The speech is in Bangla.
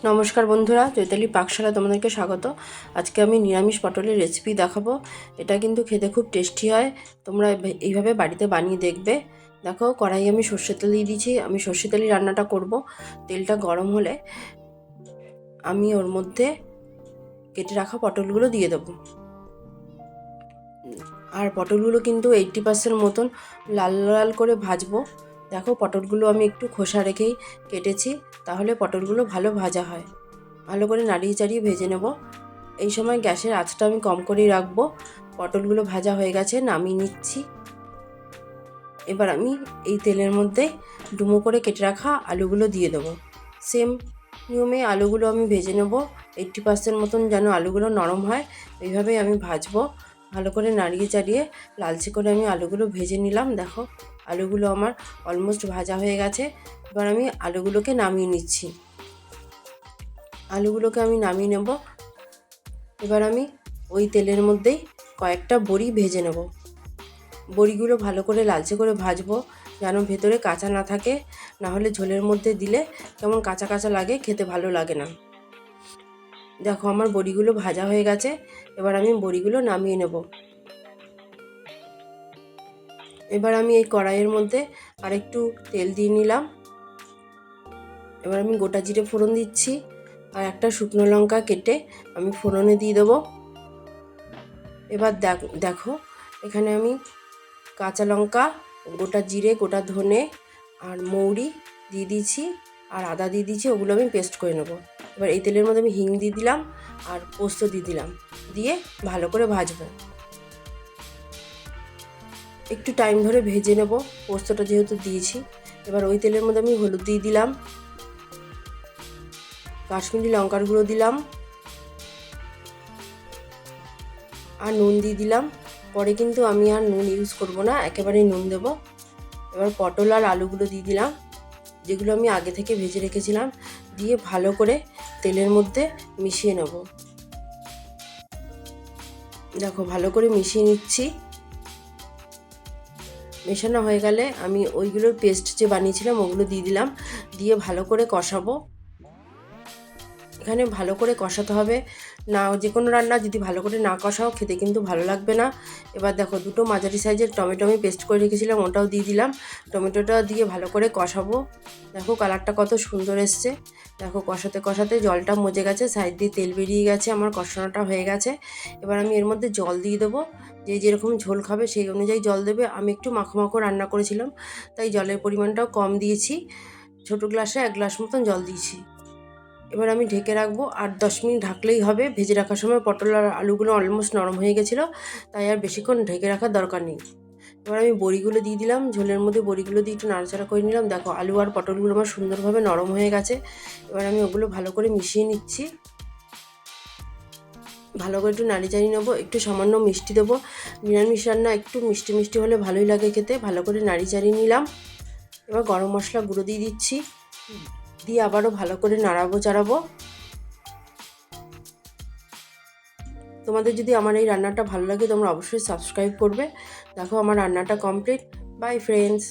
নমস্কার বন্ধুরা, চৈতালি পাকশালা তোমাদেরকে স্বাগত। আজকে আমি নিরামিষ পটলের রেসিপি দেখাবো। এটা কিন্তু খেতে খুব টেস্টি হয়। তোমরা এইভাবে বাড়িতে বানিয়ে দেখবে। দেখো, কড়াই আমি সর্ষের তেল দিয়ে দিয়েছি। আমি সর্ষের তেলই রান্নাটা করব। তেলটা গরম হলে আমি ওর মধ্যে কেটে রাখা পটলগুলো দিয়ে দেবো। আর পটলগুলো কিন্তু 80% মতন লাল লাল করে ভাজবো। দেখো, পটলগুলো আমি একটু খোসা রেখেই কেটেছি, তাহলে পটলগুলো ভালো ভাজা হয়। ভালো করে নাড়িয়ে চাড়িয়ে ভেজে নেব। এই সময় গ্যাসের আঁচটা আমি কম করেই রাখবো। পটলগুলো ভাজা হয়ে গেছে, নামিয়ে নিচ্ছি। এবার আমি এই তেলের মধ্যে ডুমো করে কেটে রাখা আলুগুলো দিয়ে দেবো। সেম নিয়মে আলুগুলো আমি ভেজে নেব। 80% মতন যেন আলুগুলো নরম হয়, এইভাবেই আমি ভাজবো। ভালো করে নাড়িয়ে চাড়িয়ে লালচে করে আমি আলুগুলো ভেজে নিলাম। দেখো, আলুগুলো আমার অলমোস্ট ভাজা হয়ে গেছে। এবার আমি আলুগুলোকে নামিয়ে নিচ্ছি। আলুগুলোকে আমি নামিয়ে নেব। এবার আমি ওই তেলের মধ্যেই কয়েকটা বড়ি ভেজে নেব। বড়িগুলো ভালো করে লালচে করে ভাজবো, যেন ভেতরে কাঁচা না থাকে। না হলে ঝোলের মধ্যে দিলে কেমন কাঁচা কাঁচা লাগে, খেতে ভালো লাগে না। দেখো, আমার বড়িগুলো ভাজা হয়ে গেছে। এবার আমি বড়িগুলো নামিয়ে নেব। এবার আমি এই কড়াইয়ের মধ্যে আরেকটু তেল দিয়ে নিলাম। এবার আমি গোটা জিরে ফোড়ন দিচ্ছি, আর একটা শুকনো লঙ্কা কেটে আমি ফোড়নে দিয়ে দেবো। এবার দেখো, এখানে আমি কাঁচা লঙ্কা, গোটা জিরে, গোটা ধনে আর মৌরি দিয়ে দিয়েছি, আর আদা দিয়ে দিয়েছি। ওগুলো আমি পেস্ট করে নেব। এবার এই তেলের মধ্যে আমি হিং দিয়ে দিলাম আর পোস্ত দিয়ে দিলাম, দিয়ে ভালো করে ভাজবো। একটু টাইম ধরে ভেজে নেব, পোস্তটা যেহেতু দিয়েছি। এবার ওই তেলের মধ্যে আমি হলুদ দিয়ে দিলাম, কাশ্মীরি লঙ্কার গুঁড়ো দিলাম, আর নুন দিয়ে দিলাম। পরে কিন্তু আমি আর নুন ইউজ করব না, একেবারেই নুন দেব। এবার পটল আর আলুগুলো দিয়ে দিলাম, যেগুলো আমি আগে থেকে ভেজে রেখেছিলাম, দিয়ে ভালো করে তেলের মধ্যে মিশিয়ে নেব। দেখো, ভালো করে মিশিয়ে নিচ্ছি। মেশানো হয়ে গেলে আমি ওইগুলোর পেস্ট যে বানিয়েছিলাম ওগুলো দিয়ে দিলাম, দিয়ে ভালো করে কষাবো। এখানে ভালো করে কষাতে হবে, না যে কোনো রান্না যদি ভালো করে না কষাও খেতে কিন্তু ভালো লাগবে না। এবার দেখো, দুটো মাঝারি সাইজের টমেটো আমি পেস্ট করে রেখেছিলাম, ওটাও দিয়ে দিলাম। টমেটোটা দিয়ে ভালো করে কষাবো। দেখো, কালারটা কত সুন্দর এসছে। দেখো, কষাতে কষাতে জলটা মজে গেছে, সাইড দিয়ে তেল বেরিয়ে গেছে, আমার কষানোটা হয়ে গেছে। এবার আমি এর মধ্যে জল দিয়ে দেবো। যে যেরকম ঝোল খাবে সেই অনুযায়ী জল দেবে। আমি একটু মাখো মাখো রান্না করেছিলাম, তাই জলের পরিমাণটাও কম দিয়েছি। ছোটো গ্লাসে 1 গ্লাস মতন জল দিয়েছি। এবার আমি ঢেকে রাখবো, 8-10 মিনিট ঢাকলেই হবে। ভেজে রাখার সময় পটল আর আলুগুলো অলমোস্ট নরম হয়ে গেছিলো, তাই আর বেশিক্ষণ ঢেকে রাখার দরকার নেই। এবার আমি বড়িগুলো দিয়ে দিলাম, ঝোলের মধ্যে বড়িগুলো দিয়ে একটু নাড়াচাড়া করে নিলাম। দেখো, আলু আর পটলগুলো আমার সুন্দরভাবে নরম হয়ে গেছে। এবার আমি ওগুলো ভালো করে মিশিয়ে নিচ্ছি। ভালো করে একটু নাড়ি চাড়িয়ে নেবো, একটু সামান্য মিষ্টি দেবো। নিরামিষ রান্না একটু মিষ্টি মিষ্টি হলে ভালোই লাগে খেতে। ভালো করে নাড়ি চাড়িয়ে নিলাম। এবার গরম মশলা গুঁড়ো দিয়ে দিচ্ছি, দিয়ে আবারও ভালো করে নাড়াবো চাড়াবো। তোমাদের যদি আমার এই রান্নাটা ভালো লাগে, তোমরা অবশ্যই সাবস্ক্রাইব করবে। দেখো, আমার রান্নাটা কমপ্লিট। By friends.